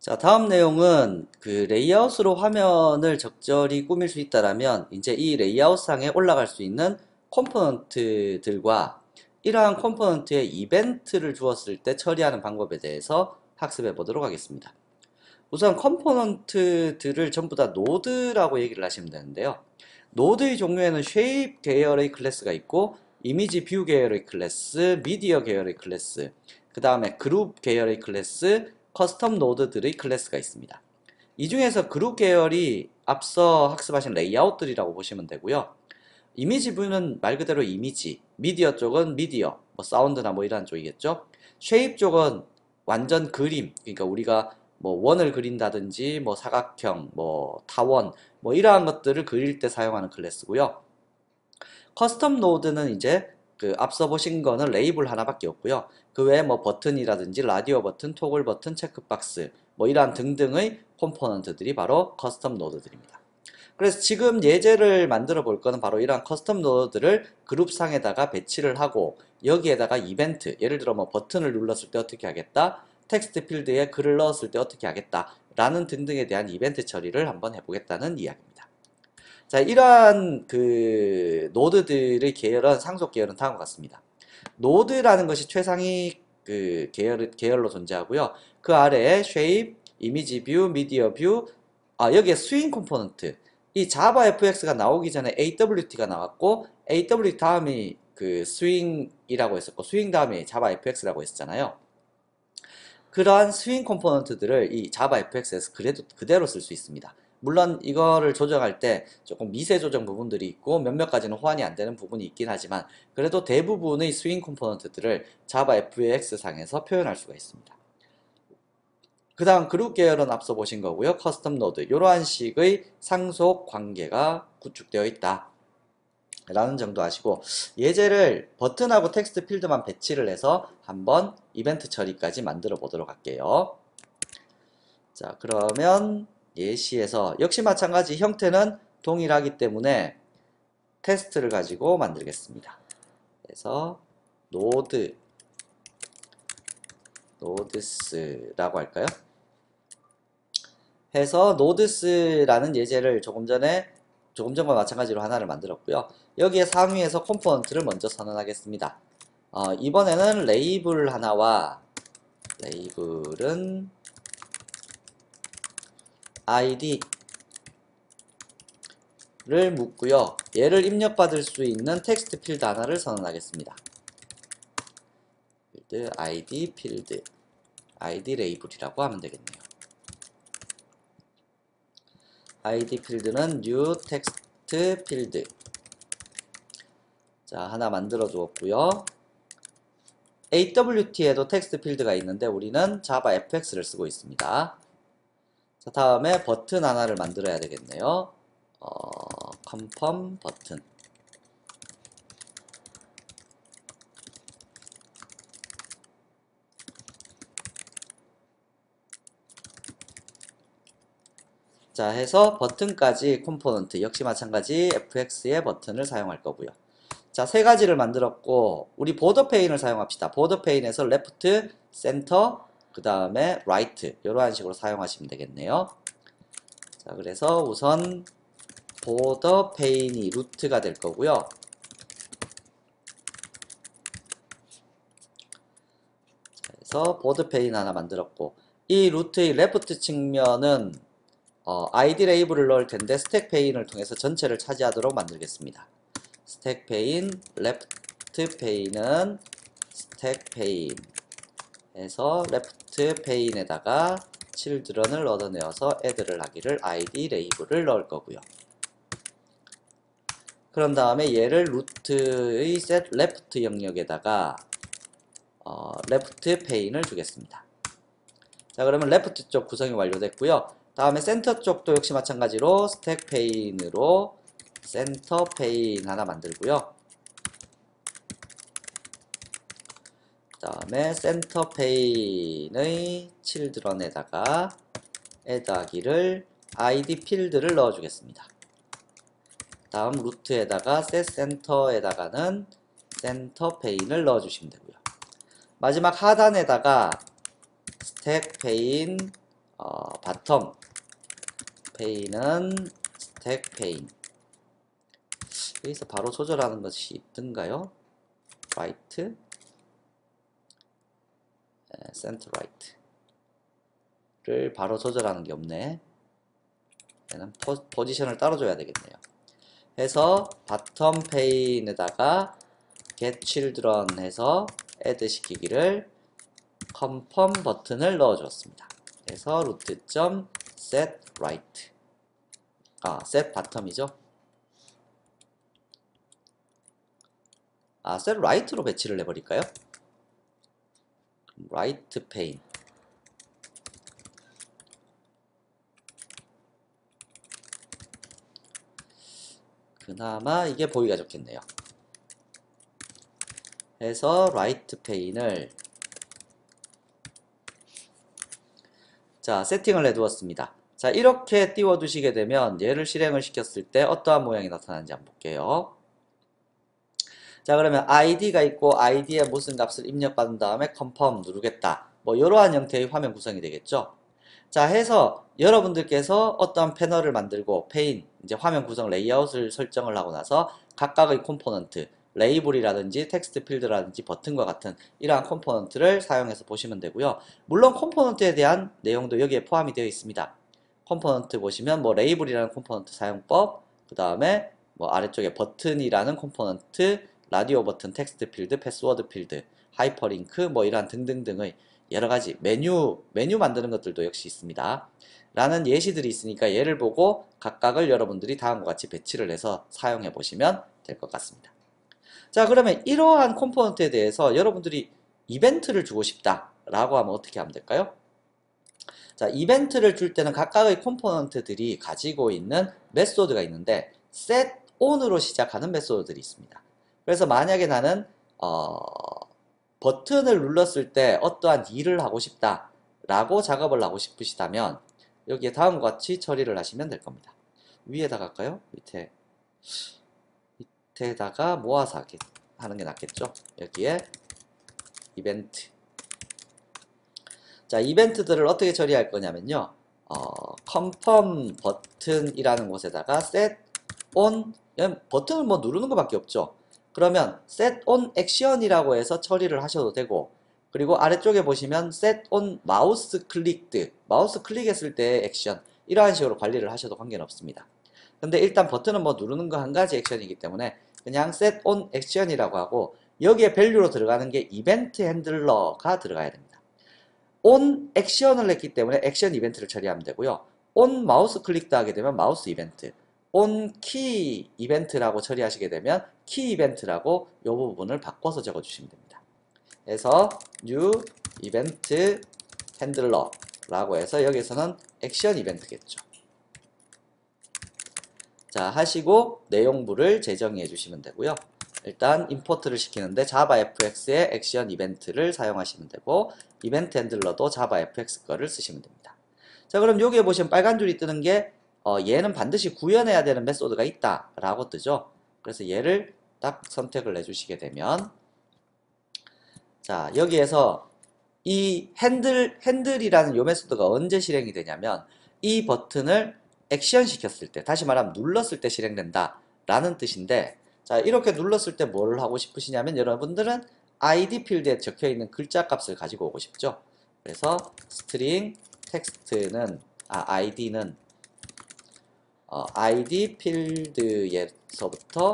자, 다음 내용은 그 레이아웃으로 화면을 적절히 꾸밀 수 있다라면 이제 이 레이아웃 상에 올라갈 수 있는 컴포넌트들과 이러한 컴포넌트에 이벤트를 주었을 때 처리하는 방법에 대해서 학습해 보도록 하겠습니다. 우선 컴포넌트들을 전부 다 노드라고 얘기를 하시면 되는데요. 노드의 종류에는 쉐입 계열의 클래스가 있고 이미지 뷰 계열의 클래스, 미디어 계열의 클래스, 그 다음에 그룹 계열의 클래스, 커스텀 노드들의 클래스가 있습니다. 이 중에서 그룹 계열이 앞서 학습하신 레이아웃들이라고 보시면 되고요. 이미지 뷰는 말 그대로 이미지, 미디어 쪽은 미디어, 뭐 사운드나 뭐 이런 쪽이겠죠. 쉐입 쪽은 완전 그림, 그러니까 우리가 뭐 원을 그린다든지 뭐 사각형, 뭐 타원, 뭐 이러한 것들을 그릴 때 사용하는 클래스고요. 커스텀 노드는 이제 그 앞서 보신 거는 레이블 하나밖에 없고요. 그 외에 뭐 버튼이라든지 라디오 버튼, 토글 버튼, 체크박스 뭐 이러한 등등의 컴포넌트들이 바로 커스텀 노드들입니다. 그래서 지금 예제를 만들어 볼 거는 바로 이러한 커스텀 노드를 그룹상에다가 배치를 하고 여기에다가 이벤트, 예를 들어 뭐 버튼을 눌렀을 때 어떻게 하겠다, 텍스트 필드에 글을 넣었을 때 어떻게 하겠다 라는 등등에 대한 이벤트 처리를 한번 해보겠다는 이야기입니다. 자, 이러한 그 노드들의 계열은 상속 계열은 다음과 같습니다. 노드라는 것이 최상위 그 계열로 존재하고요. 그 아래에 쉐입, 이미지 뷰, 미디어 뷰, 여기에 스윙 컴포넌트. 이 자바 fx가 나오기 전에 awt가 나왔고 aw 다음이 그 스윙이라고 했었고 스윙 다음에 자바 fx라고 했었잖아요. 그러한 스윙 컴포넌트들을 이 자바 fx에서 그대로 쓸 수 있습니다. 물론 이거를 조정할 때 조금 미세 조정 부분들이 있고 몇몇 가지는 호환이 안 되는 부분이 있긴 하지만 그래도 대부분의 스윙 컴포넌트들을 자바 fx 상에서 표현할 수가 있습니다. 그 다음 그룹 계열은 앞서 보신 거고요. 커스텀 노드 이러한 식의 상속 관계가 구축되어 있다 라는 정도 아시고, 예제를 버튼하고 텍스트 필드만 배치를 해서 한번 이벤트 처리까지 만들어 보도록 할게요. 자, 그러면 예시에서 역시 마찬가지 형태는 동일하기 때문에 테스트를 가지고 만들겠습니다. 그래서 노드스라고 할까요? 해서 노드스라는 예제를 조금 전과 마찬가지로 하나를 만들었고요. 여기에 상위에서 컴포넌트를 먼저 선언하겠습니다. 이번에는 레이블 하나와 레이블은 id를 묻고요. 얘를 입력받을 수 있는 텍스트 필드 하나를 선언하겠습니다. 필드 id 필드 id 레이블이라고 하면 되겠네요. id 필드는 new text 필드. 자, 하나 만들어 두었고요. awt에도 텍스트 필드가 있는데 우리는 자바 fx를 쓰고 있습니다. 자, 다음에 버튼 하나를 만들어야 되겠네요. confirm 버튼. 자, 해서 버튼까지 컴포넌트 역시 마찬가지 fx의 버튼을 사용할 거고요. 자, 세 가지를 만들었고 우리 보더 페인을 사용합시다. 보더 페인에서 레프트, 센터, 그 다음에 라이트 이러한 식으로 사용하시면 되겠네요. 자, 그래서 우선 보더 페인이 루트가 될 거고요. 자, 그래서 보더 페인 하나 만들었고 이 루트의 레프트 측면은 id 레이블을 넣을 텐데 스택 페인을 통해서 전체를 차지하도록 만들겠습니다. 스택 페인, 레프트 페인은 스택 페인 해서 레프트 페인에다가 children을 얻어내어서 add를 하기를 id 레이블을 넣을 거고요. 그런 다음에 얘를 루트의 set left 영역에다가 레프트 페인을 주겠습니다. 자, 그러면 레프트 쪽 구성이 완료됐고요. 다음에 센터 쪽도 역시 마찬가지로 스택 페인으로 센터 페인 하나 만들고요. 그 다음에 센터 페인의 children에다가 add 하기를 id 필드를 넣어주겠습니다. 다음 루트에다가 set center에다가는 센터 페인을 넣어주시면 되고요. 마지막 하단에다가 스택 페인 바텀 페인은 스택 페인. 여기서 바로 조절하는 것이 있던가요? right, center right를 바로 조절하는 게 없네. 얘는 포지션을 따로 줘야 되겠네요. 해서 바텀 페인에다가 get children 해서 add 시키기를 confirm 버튼을 넣어 주었습니다. 그래서 root.set right, set bottom이죠. set right로 배치를 해버릴까요? right pane. 그나마 이게 보기가 좋겠네요. 해서 right pane을 자 세팅을 해두었습니다. 자 이렇게 띄워두시게 되면 얘를 실행을 시켰을 때 어떠한 모양이 나타나는지 한번 볼게요. 자 그러면 id가 있고 id에 무슨 값을 입력받은 다음에 confirm 누르겠다. 뭐 이러한 형태의 화면 구성이 되겠죠. 자 해서 여러분들께서 어떠한 패널을 만들고 페인 이제 화면 구성 레이아웃을 설정을 하고 나서 각각의 콤포넌트 레이블이라든지 텍스트 필드라든지 버튼과 같은 이러한 콤포넌트를 사용해서 보시면 되고요. 물론 콤포넌트에 대한 내용도 여기에 포함이 되어 있습니다. 콤포넌트 보시면 뭐 레이블이라는 콤포넌트 사용법, 그 다음에 뭐 아래쪽에 버튼이라는 콤포넌트, 라디오 버튼, 텍스트 필드, 패스워드 필드, 하이퍼링크 뭐 이러한 등등등의 여러가지 메뉴 만드는 것들도 역시 있습니다. 라는 예시들이 있으니까 얘를 보고 각각을 여러분들이 다음과 같이 배치를 해서 사용해 보시면 될 것 같습니다. 자 그러면 이러한 콤포넌트에 대해서 여러분들이 이벤트를 주고 싶다 라고 하면 어떻게 하면 될까요? 자 이벤트를 줄 때는 각각의 콤포넌트들이 가지고 있는 메소드가 있는데 set on으로 시작하는 메소드들이 있습니다. 그래서 만약에 나는 버튼을 눌렀을 때 어떠한 일을 하고 싶다 라고 작업을 하고 싶으시다면 여기에 다음과 같이 처리를 하시면 될 겁니다. 위에다가 할까요? 밑에다가 모아서 하는 게 낫겠죠. 여기에 이벤트. 자 이벤트들을 어떻게 처리할 거냐면요, confirm 버튼이라는 곳에다가 set on, 버튼을 뭐 누르는 것밖에 없죠. 그러면 set on action이라고 해서 처리를 하셔도 되고, 그리고 아래쪽에 보시면 set on mouse clicked, 마우스 클릭했을 때 액션, 이러한 식으로 관리를 하셔도 관계는 없습니다. 근데 일단 버튼은 뭐 누르는 거 한 가지 액션이기 때문에 그냥 set on action이라고 하고, 여기에 밸류로 들어가는 게 이벤트 핸들러가 들어가야 됩니다. on 액션을 했기 때문에 액션 이벤트를 처리하면 되고요. on 마우스 클릭도 하게 되면 마우스 이벤트, on 키 이벤트라고 처리하시게 되면 키 이벤트라고 이 부분을 바꿔서 적어주시면 됩니다. 그래서 new event handler 라고 해서 여기서는 액션 이벤트겠죠. 자 하시고 내용부를 재정의해 주시면 되고요. 일단 임포트를 시키는데 자바fx의 액션 이벤트를 사용하시면 되고, 이벤트 핸들러도 자바fx 거를 쓰시면 됩니다. 자 그럼 여기에 보시면 빨간 줄이 뜨는 게 얘는 반드시 구현해야 되는 메소드가 있다 라고 뜨죠. 그래서 얘를 딱 선택을 해주시게 되면, 자 여기에서 이 핸들이라는 요 메소드가 언제 실행이 되냐면 이 버튼을 액션 시켰을 때, 다시 말하면 눌렀을 때 실행된다 라는 뜻인데, 자 이렇게 눌렀을 때 뭘 하고 싶으시냐면 여러분들은 id 필드에 적혀있는 글자 값을 가지고 오고 싶죠. 그래서 string 텍스트는 id는 id 필드에서부터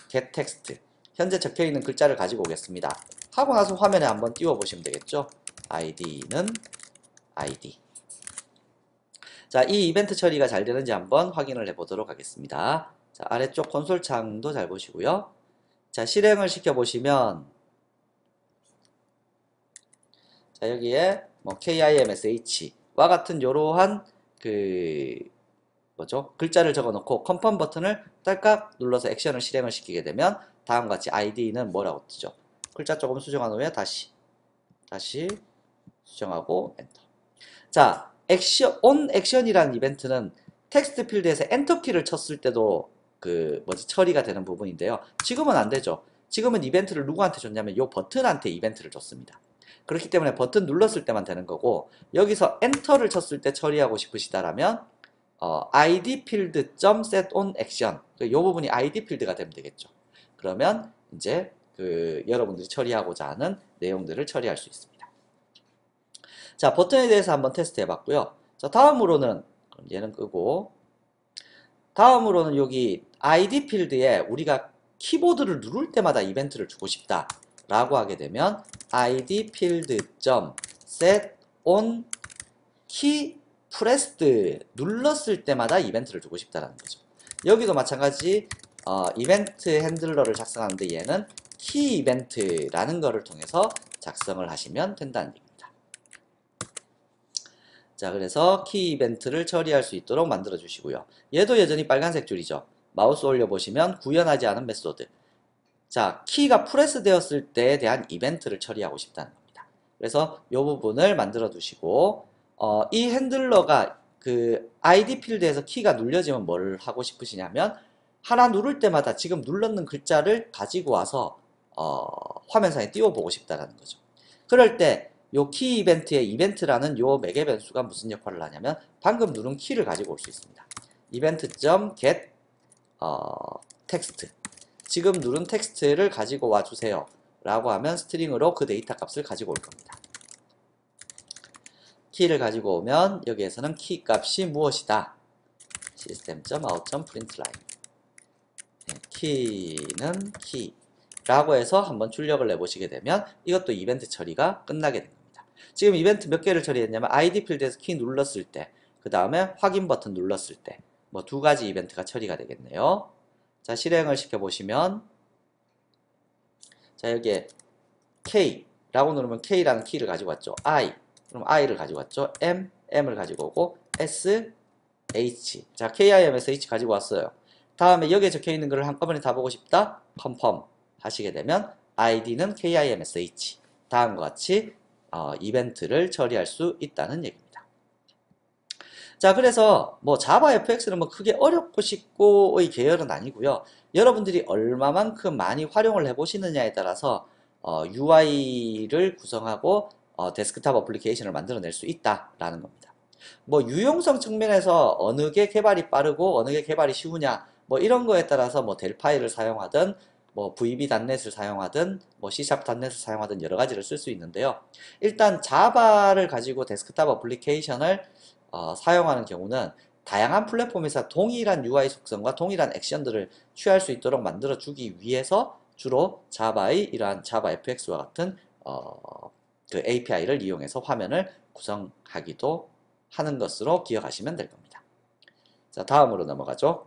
get text, 현재 적혀있는 글자를 가지고 오겠습니다 하고 나서 화면에 한번 띄워 보시면 되겠죠. id는 id. 자, 이 이벤트 처리가 잘 되는지 한번 확인을 해 보도록 하겠습니다. 자, 아래쪽 콘솔 창도 잘 보시고요. 자, 실행을 시켜 보시면, 자, 여기에 뭐 KIMSH와 같은 요러한 글자를 적어 놓고 confirm 버튼을 딸깍 눌러서 액션을 실행을 시키게 되면 다음과 같이 id는 뭐라고 뜨죠? 글자 조금 수정한 후에 다시 수정하고 엔터. 자, on 액션이라는 이벤트는 텍스트 필드에서 엔터 키를 쳤을 때도 처리가 되는 부분인데요. 지금은 안 되죠. 지금은 이벤트를 누구한테 줬냐면 이 버튼한테 이벤트를 줬습니다. 그렇기 때문에 버튼 눌렀을 때만 되는 거고, 여기서 엔터를 쳤을 때 처리하고 싶으시다라면 id 필드 set on action, 이 부분이 id 필드가 되면 되겠죠. 그러면 이제 여러분들이 처리하고자 하는 내용들을 처리할 수 있습니다. 자, 버튼에 대해서 한번 테스트 해봤고요. 자, 다음으로는 얘는 끄고, 다음으로는 여기 id 필드에 우리가 키보드를 누를 때마다 이벤트를 주고 싶다 라고 하게 되면 id 필드 set on key pressed, 눌렀을 때마다 이벤트를 주고 싶다라는 거죠. 여기도 마찬가지 이벤트 핸들러를 작성하는데 얘는 키 이벤트라는 거를 통해서 작성을 하시면 된다는 얘기입니다. 자, 그래서 키 이벤트를 처리할 수 있도록 만들어 주시고요. 얘도 여전히 빨간색 줄이죠. 마우스 올려보시면 구현하지 않은 메소드. 자, 키가 프레스 되었을 때에 대한 이벤트를 처리하고 싶다는 겁니다. 그래서 이 부분을 만들어 두시고, 이 핸들러가 id 필드에서 키가 눌려지면 뭘 하고 싶으시냐면, 하나 누를 때마다 지금 눌렀는 글자를 가지고 와서 화면상에 띄워보고 싶다라는 거죠. 그럴 때 요 키 이벤트의 이벤트라는 요 매개 변수가 무슨 역할을 하냐면, 방금 누른 키를 가지고 올 수 있습니다. event.get text, 지금 누른 텍스트를 가지고 와주세요 라고 하면 스트링으로 그 데이터 값을 가지고 올 겁니다. 키를 가지고 오면 여기에서는 키 값이 무엇이다, system.out.println, 키는 키 라고 해서 한번 출력을 내보시게 되면 이것도 이벤트 처리가 끝나게 됩니다. 지금 이벤트 몇 개를 처리했냐면 id 필드에서 키 눌렀을 때, 그 다음에 확인 버튼 눌렀을 때, 뭐 두 가지 이벤트가 처리가 되겠네요. 자, 실행을 시켜보시면, 자, 여기에 K라고 누르면 K라는 키를 가지고 왔죠. I, 그럼 I를 가지고 왔죠. M을 가지고 오고, S, H. 자, KIM에서 H 가지고 왔어요. 다음에 여기에 적혀 있는 것을 한꺼번에 다 보고 싶다, confirm 하시게 되면 ID는 KIM에서 H. 다음과 같이 이벤트를 처리할 수 있다는 얘기입니다. 자, 그래서 뭐 자바 fx는 뭐 크게 어렵고 쉽고의 계열은 아니고요. 여러분들이 얼마만큼 많이 활용을 해보시느냐에 따라서 UI를 구성하고 데스크탑 어플리케이션을 만들어낼 수 있다라는 겁니다. 뭐 유용성 측면에서 어느 게 개발이 빠르고 어느 게 개발이 쉬우냐, 뭐 이런 거에 따라서 뭐 델파이를 사용하든 뭐 VB.NET을 사용하든 뭐 C#.NET을 사용하든 여러 가지를 쓸 수 있는데요. 일단 자바를 가지고 데스크탑 어플리케이션을 사용하는 경우는 다양한 플랫폼에서 동일한 UI 속성과 동일한 액션들을 취할 수 있도록 만들어 주기 위해서 주로 자바의 이러한 자바 fx와 같은 그 API를 이용해서 화면을 구성하기도 하는 것으로 기억하시면 될 겁니다. 자, 다음으로 넘어가죠.